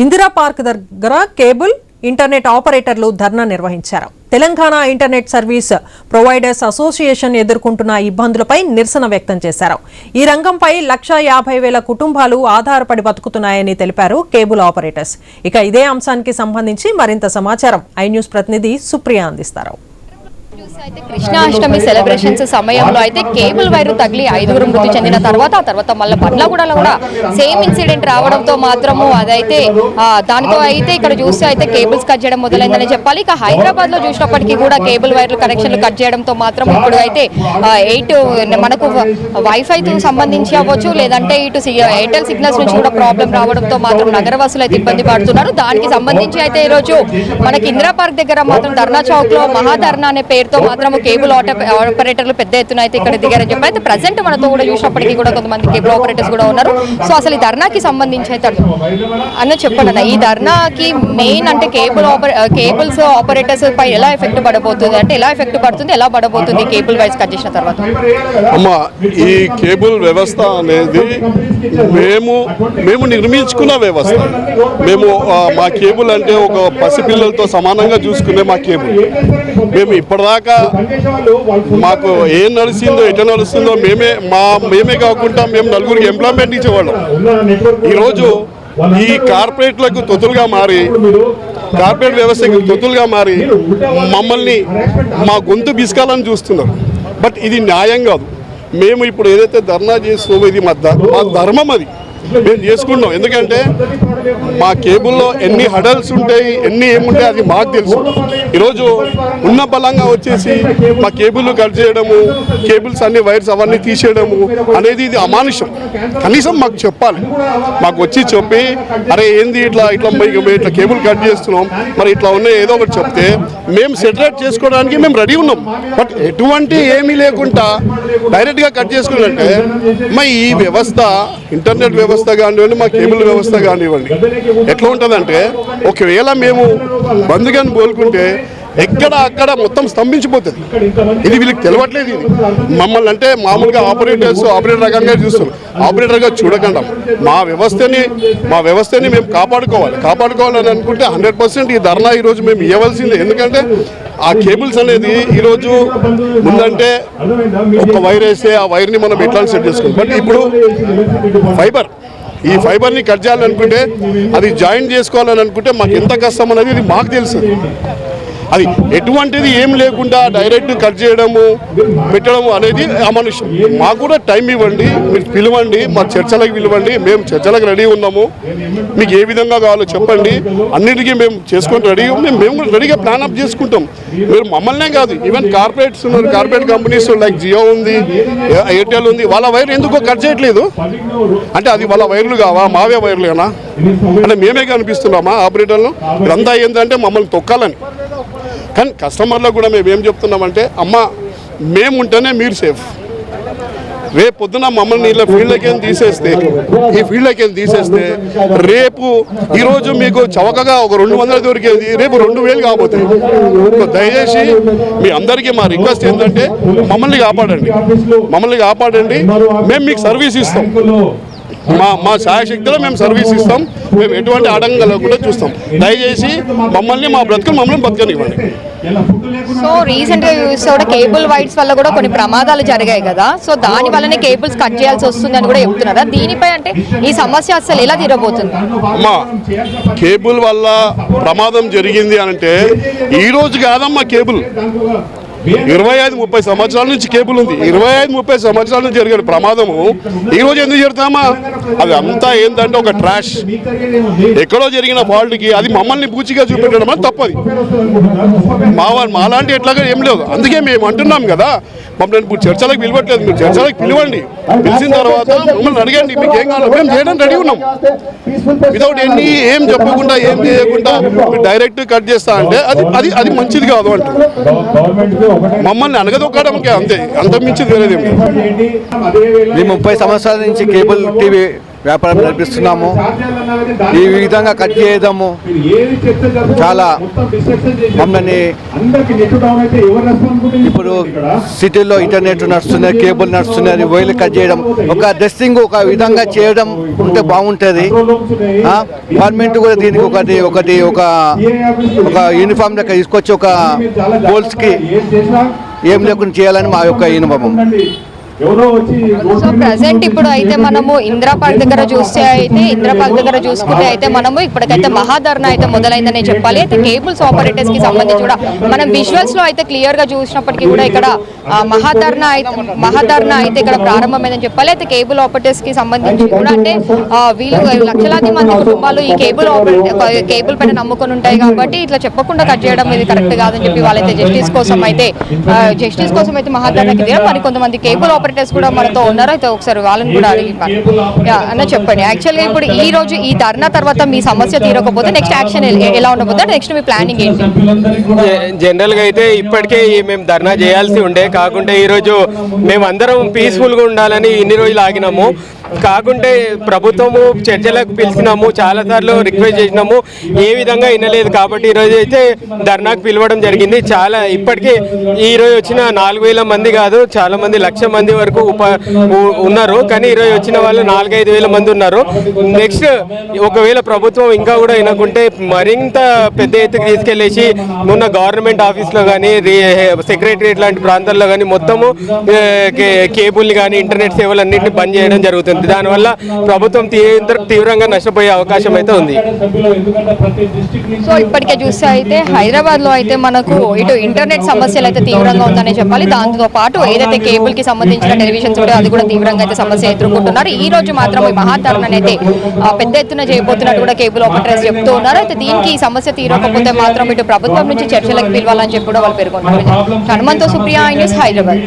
Indira park దగ్గర cable internet ఆపరేటర్లు ధర్నా నిర్వహించారు. Telangana internet service providers association ఎదుర్కొంటున్న ఇబ్బందులపై నిరసన వ్యక్తం చేశారు. ఈ రంగంపై 1,50,000 కుటుంబాలు ఆధారపడి బతుకుతున్నాయని తెలిపారు కేబుల్ ఆపరేటర్స్. ఇక ఇదే అంశానికి సంబంధించి మరింత సమాచారం ఐ న్యూస్ ప్రతినిధి సుప్రియ అందిస్తారు. కృష్ణాష్టమి సెలబ్రేషన్స్ సమయంలో అయితే కేబుల్ వైర్ తగిలి 5గురు మృతి చెందిన తర్వాత మళ్ళీ బండ్లగూడలో కూడా సేమ్ ఇన్సిడెంట్ రావడంతో మాత్రము అదైతే దానితో అయితే ఇక్కడ చూస్తే అయితే కేబుల్స్ కట్ చేయడం మొదలైందని చెప్పాలి. ఇక హైదరాబాద్ లో చూసినప్పటికీ కూడా కేబుల్ వైర్లు కనెక్షన్లు కట్ చేయడంతో మాత్రం ఇప్పుడు అయితే 8 మనకు వైఫైతో సంబంధించి అవ్వచ్చు, లేదంటే ఇటు ఎయిర్టెల్ సిగ్నల్స్ నుంచి కూడా ప్రాబ్లం రావడంతో మాత్రం నగరవాసులు అయితే ఇబ్బంది పడుతున్నారు. దానికి సంబంధించి అయితే ఈరోజు మనకి ఇందిరా పార్క్ దగ్గర మాత్రం ధర్నా చౌక్ లో మహాధర్నా అనే పేరుతో మాత్రం కేబుల్ ఆపరేటర్లు పెద్ద ఎత్తున అయితే ఇక్కడ దిగారని చెప్పి అయితే ప్రజెంట్ మనతో కూడా చూసినప్పటికీ కూడా కొంతమంది కేబుల్ ఆపరేటర్స్ కూడా ఉన్నారు. సో అసలు ఈ ధర్నాకి సంబంధించి అయితే అన్న చెప్పండి అన్న, ఈ ధర్నాకి మెయిన్ అంటే కేబుల్స్ ఆపరేటర్స్ పై ఎలా ఎఫెక్ట్ పడబోతుంది, అంటే ఎలా ఎఫెక్ట్ పడుతుంది, ఎలా పడబోతుంది కేబుల్ వైర్స్ కట్ చేసిన తర్వాత? అమ్మా, ఈ కేబుల్ వ్యవస్థ అనేది మేము నిర్మించుకున్న వ్యవస్థ. మేము మా కేబుల్ అంటే ఒక పసిపిల్లలతో సమానంగా చూసుకునే మా కేబుల్. మేము ఇప్పటిదాకా మాకు ఏం నడిచిందో ఎట్లా నడుస్తుందో మేమే కాకుండా మేము నలుగురికి ఎంప్లాయ్మెంట్ ఇచ్చేవాళ్ళం. ఈరోజు ఈ కార్పొరేట్లకు తొత్తులుగా మారి, కార్పొరేట్ వ్యవస్థకి తొత్తులుగా మారి మమ్మల్ని మా గొంతు బిస్కాలని చూస్తున్నారు. బట్ ఇది న్యాయం కాదు. మేము ఇప్పుడు ఏదైతే ధర్నా చేస్తున్నామో ఇది మా ధర్మం, అది మేము చేసుకుంటాం. ఎందుకంటే మా కేబుల్లో ఎన్ని హడల్స్ ఉంటాయి, ఎన్ని ఏముంటాయి అది మాకు తెలుసు. ఈరోజు ఉన్న బలంగా వచ్చేసి మా కేబుల్ కట్ చేయడము, కేబుల్స్ అన్ని వైర్స్ అవన్నీ తీసేయడము అనేది ఇది అమానుషం. కనీసం మాకు చెప్పాలి, మాకు వచ్చి చెప్పి అరే ఏంది ఇట్లా కేబుల్ కట్ చేస్తున్నాం, మరి ఇట్లా ఉన్నాయి ఏదో ఒకటి చెప్తే మేము సెటరేట్ చేసుకోవడానికి మేము రెడీ ఉన్నాం. బట్ ఎటువంటి ఏమీ లేకుండా డైరెక్ట్గా కట్ చేసుకున్నట్టే మా ఈ వ్యవస్థ, ఇంటర్నెట్ వ్యవస్థ కానివ్వండి, మా కేబుల్ వ్యవస్థ కానివ్వండి, ఎట్లా ఉంటుందంటే ఒకవేళ మేము బంద్గాని పోలుకుంటే అక్కడ మొత్తం స్తంభించిపోతుంది. ఇది వీళ్ళకి తెలవట్లేదు. ఇది మమ్మల్ని అంటే మామూలుగా ఆపరేటర్ రకంగా చూస్తారు. ఆపరేటర్గా చూడకుండా మా వ్యవస్థని మేము కాపాడుకోవాలని అనుకుంటే 100% ఈ ధర్నా ఈరోజు మేము ఇవ్వవలసిందే. ఎందుకంటే ఆ కేబుల్స్ అనేది ఈరోజు ముందంటే ఒక వైర్ వేస్తే ఆ వైర్ని మనం ఎట్లా సెట్ చేసుకోవాలి. బట్ ఇప్పుడు ఈ ఫైబర్ని కట్ చేయాలనుకుంటే, అది జాయిన్ చేసుకోవాలని అనుకుంటే మాకు ఎంత కష్టం అనేది ఇది మాకు తెలుసు. అది ఎటువంటిది ఏం లేకుండా డైరెక్ట్ కట్ చేయడము, పెట్టడము అనేది అమానుషం. మాకు కూడా టైం ఇవ్వండి, మీరు పిలవండి, మా చర్చలకు పిలవండి, మేము చర్చలకు రెడీ ఉన్నాము. మీకు ఏ విధంగా కావాలో చెప్పండి, అన్నిటికీ మేము చేసుకొని రెడీ. మేము రెడీగా ప్లాన్ అప్ చేసుకుంటాం. మీరు మమ్మల్నే కాదు, ఈవెన్ కార్పొరేట్స్ ఉన్నారు, కార్పొరేట్ కంపెనీస్ లైక్ జియో ఉంది, ఎయిర్టెల్ ఉంది, వాళ్ళ వైర్ ఎందుకో కట్ చేయట్లేదు. అంటే అది వాళ్ళ వైర్లు కావా, మావే వైర్లేనా అంటే మేమే కనిపిస్తున్నామా ఆపరేటర్లు? ఇదంతా ఏంటంటే మమ్మల్ని తొక్కాలని. కానీ కస్టమర్లకు కూడా మేము ఏం చెప్తున్నామంటే, అమ్మ మేముంటేనే మీరు సేఫ్. రేపు పొద్దున మమ్మల్ని ఇలా ఫీల్డ్లోకి తీసేస్తే రేపు ఈరోజు మీకు చవకగా ఒక 200 దొరికేది రేపు 2000 కాబోతాయి. దయచేసి మీ అందరికీ మా రిక్వెస్ట్ ఏంటంటే మమ్మల్ని కాపాడండి. మేము మీకు సర్వీస్ ఇస్తాం. మా శాయశక్తిలో మేము సర్వీస్ ఇస్తాం. మేము ఎటువంటి ఆటంకాలు కూడా చూస్తాం. దయచేసి మమ్మల్ని బతకనివ్వండి. సో రీసెంట్గా చూస్తే కూడా కేబుల్ వైర్స్ వల్ల కూడా కొన్ని ప్రమాదాలు జరిగాయి కదా, సో దాని వల్లనే కేబుల్స్ కట్ చేయాల్సి వస్తుందని కూడా చెప్తున్నారా? దీనిపై అంటే ఈ సమస్య అసలు ఎలా తీరబోతుంది? అమ్మా, కేబుల్ వల్ల ప్రమాదం జరిగింది అంటే ఈ రోజు కాదమ్మా. కేబుల్ 25-30 సంవత్సరాల నుంచి కేబుల్ ఉంది. 25-30 సంవత్సరాల నుంచి జరిగిన ప్రమాదము ఈరోజు ఎందుకు జరుగుతామా? అది అంతా ఏంటంటే ఒక ట్రాష్. ఎక్కడో జరిగిన ఫాల్ట్కి అది మమ్మల్ని పూచిగా చూపెట్టడం అని తప్పది. మాలాంటి ఎట్లాగా ఏం లేదు. అందుకే మేము అంటున్నాం కదా, మమ్మల్ని ఇప్పుడు చర్చలకు పిలవట్లేదు. మీరు చర్చలకు పిలవండి, పిలిచిన తర్వాత మమ్మల్ని అడగండి మీకు ఏం కావాలి, మేము చేయడానికి రెడీ ఉన్నాం. వితౌట్ ఏం చెప్పకుండా ఏం చేయకుండా డైరెక్ట్ కట్ చేస్తా అంటే అది మంచిది కాదు అంటే మమ్మల్ని అనగదొక్కడానికి అంతే, అంత మించి వేరేది. 30 సంవత్సరాల నుంచి కేబుల్ టీవీ వ్యాపారం నడిపిస్తున్నాము. ఈ విధంగా కట్ చేయడము చాలా మమ్మల్ని ఇప్పుడు సిటీలో ఇంటర్నెట్ నడుస్తున్నది, కేబుల్ నడుస్తున్నది, వైర్లు కట్ చేయడం, ఒక డ్రెస్సింగ్ ఒక విధంగా చేయడం ఉంటే బాగుంటుంది. గవర్నమెంట్ కూడా దీనికి ఒక యూనిఫామ్ లెక్క తీసుకొచ్చి ఒక పోల్స్కి ఏం లేకుండా చేయాలని మా యొక్క యూనిఫామ్. సో ప్రజెంట్ ఇప్పుడు అయితే మనము ఇందిరా పార్క్ దగ్గర చూసుకుంటే అయితే మనము ఇప్పటికైతే మహాధర్నా అయితే మొదలైందనే చెప్పాలి. అయితే కేబుల్స్ ఆపరేటర్స్ కి సంబంధించి కూడా మనం విజువల్స్ లో అయితే క్లియర్ గా చూసినప్పటికీ కూడా ఇక్కడ మహాధర్నా అయితే ఇక్కడ ప్రారంభమైందని చెప్పాలి. అయితే కేబుల్ ఆపరేటర్స్ కి సంబంధించి కూడా అంటే వీళ్ళు లక్షలాది మంది కుటుంబాలు ఈ కేబుల్ పైన నమ్ముకొని ఉంటాయి కాబట్టి ఇట్లా చెప్పకుండా కట్ చేయడం ఇది కరెక్ట్ కాదని చెప్పి వాళ్ళైతే జస్టిస్ కోసం అయితే మహాధర్నాకి దిగారు. మరి కొంతమంది కేబుల్ ఆపరేటర్స్ కూడా మనతో ఉన్నారు. అయితే ఒకసారి వాళ్ళని కూడా అడిగి అన్న చెప్పండి, యాక్చువల్గా ఇప్పుడు ఈ రోజు ఈ ధర్నా తర్వాత మీ సమస్య తీరకపోతే నెక్స్ట్ యాక్షన్ ఎలా ఉండబోతుంది, నెక్స్ట్ మీ ప్లానింగ్ ఏంటి? జనరల్గా అయితే ఇప్పటికే మేము ధర్నా చేయాల్సి ఉండే, కాకుంటే ఈరోజు మేము అందరం పీస్ఫుల్గా ఉండాలని ఇన్ని రోజులు ఆగినాము. కాకుంటే ప్రభుత్వము చర్చలకు పిలిచినాము, చాలాసార్లు రిక్వెస్ట్ చేసినాము, ఏ విధంగా వినలేదు. కాబట్టి ఈరోజు అయితే ధర్నాకు పిలవడం జరిగింది. ఇప్పటికీ ఈరోజు వచ్చిన 4,000 మంది కాదు, చాలా మంది 1,00,000 మంది వరకు ఉన్నారు. కానీ ఈరోజు వచ్చిన వాళ్ళు 4-5 వేల మంది ఉన్నారు. నెక్స్ట్ ఒకవేళ ప్రభుత్వం ఇంకా కూడా వినకుంటే మరింత పెద్ద ఎత్తుకు తీసుకెళ్లేసి ఉన్న గవర్నమెంట్ ఆఫీస్లో కానీ సెక్రటరియట్ లాంటి ప్రాంతాల్లో కానీ మొత్తము కేబుల్ని కానీ ఇంటర్నెట్ సేవలన్నింటినీ బంద్ చేయడం జరుగుతుంది. దానివల్ల ప్రభుత్వం తీవ్రంగా నష్టపోయే అవకాశం అయితే ఉంది. సో ఇప్పటికే చూస్తే అయితే హైదరాబాద్ లో అయితే మనకు ఇటు ఇంటర్నెట్ సమస్యలు అయితే తీవ్రంగా ఉందనే చెప్పాలి. దాంతో పాటు ఏదైతే కేబుల్ కి సంబంధించిన టెలివిజన్స్ కూడా అది కూడా తీవ్రంగా అయితే సమస్య ఎదుర్కొంటున్నారు. ఈ రోజు మాత్రం ఈ మహాధర్నా అయితే పెద్ద ఎత్తున చేయబోతున్నట్టు కూడా కేబుల్ ఆపరేటర్స్ చెప్తూ ఉన్నారు. అయితే దీనికి ఈ సమస్య తీరకపోతే మాత్రం ఇటు ప్రభుత్వం నుంచి చర్చలకు పిలవాలని చెప్పి కూడా వాళ్ళు పేర్కొన్నారు. హనుమంతో సుప్రియ న్యూస్, హైదరాబాద్.